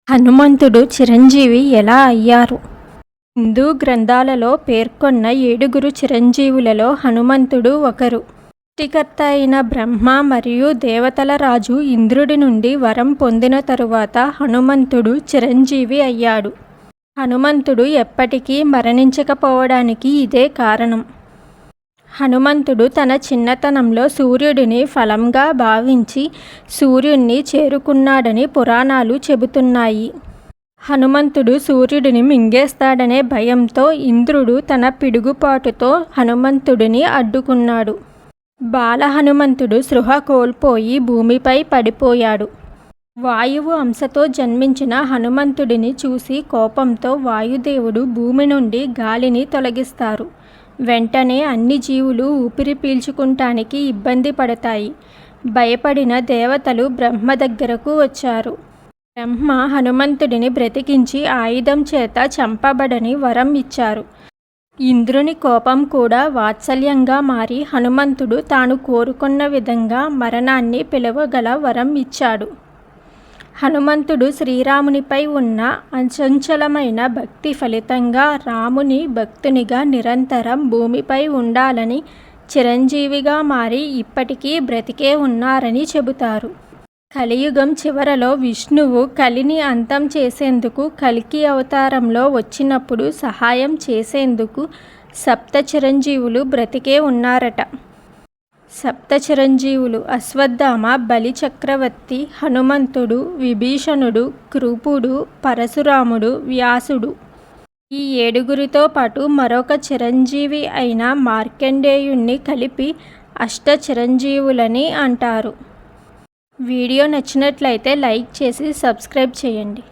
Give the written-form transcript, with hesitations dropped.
హనుమంతుడు చిరంజీవి ఎలా అయ్యారు? హిందూ గ్రంథాలలో పేర్కొన్న 7 చిరంజీవులలో హనుమంతుడు ఒకరు. సృష్టికర్త అయిన బ్రహ్మ మరియు దేవతల రాజు ఇంద్రుడి నుండి వరం పొందిన తరువాత హనుమంతుడు చిరంజీవి అయ్యాడు. హనుమంతుడు ఎప్పటికీ మరణించకపోవడానికి ఇదే కారణం. హనుమంతుడు తన చిన్నతనంలో సూర్యుడిని ఫలంగా భావించి సూర్యుణ్ణి చేరుకున్నాడని పురాణాలు చెబుతున్నాయి. హనుమంతుడు సూర్యుడిని మింగేస్తాడనే భయంతో ఇంద్రుడు తన పిడుగుపాటుతో హనుమంతుడిని అడ్డుకున్నాడు. బాల హనుమంతుడు స్పృహ కోల్పోయి భూమిపై పడిపోయాడు. వాయువు అంశతో జన్మించిన హనుమంతుడిని చూసి కోపంతో వాయుదేవుడు భూమి నుండి గాలిని తొలగిస్తారు. వెంటనే అన్ని జీవులు ఊపిరి పీల్చుకుంటానికి ఇబ్బంది పడతాయి. భయపడిన దేవతలు బ్రహ్మ దగ్గరకు వచ్చారు. బ్రహ్మ హనుమంతుడిని బ్రతికించి ఆయుధం చేత చంపబడని వరం ఇచ్చారు. ఇంద్రుని కోపం కూడా వాత్సల్యంగా మారి హనుమంతుడు తాను కోరుకున్న విధంగా మరణాన్ని పిలవగల వరం ఇచ్చాడు. హనుమంతుడు శ్రీరామునిపై ఉన్న అచంచలమైన భక్తి ఫలితంగా రాముని భక్తునిగా నిరంతరం భూమిపై ఉండాలని చిరంజీవిగా మారి ఇప్పటికీ బ్రతికే ఉన్నారని చెబుతారు. కలియుగం చివరలో విష్ణువు కలిని అంతం చేసేందుకు కల్కి అవతారంలో వచ్చినప్పుడు సహాయం చేసేందుకు సప్త చిరంజీవులు బ్రతికే ఉన్నారట. సప్త చిరంజీవులు అశ్వత్థామ, బలి చక్రవర్తి, హనుమంతుడు, విభీషణుడు, కృపుడు, పరశురాముడు, వ్యాసుడు. ఈ 7 పాటు మరొక చిరంజీవి అయిన మార్కండేయుణ్ణి కలిపి అష్ట చిరంజీవులని అంటారు. వీడియో నచ్చినట్లయితే లైక్ చేసి సబ్స్క్రైబ్ చేయండి.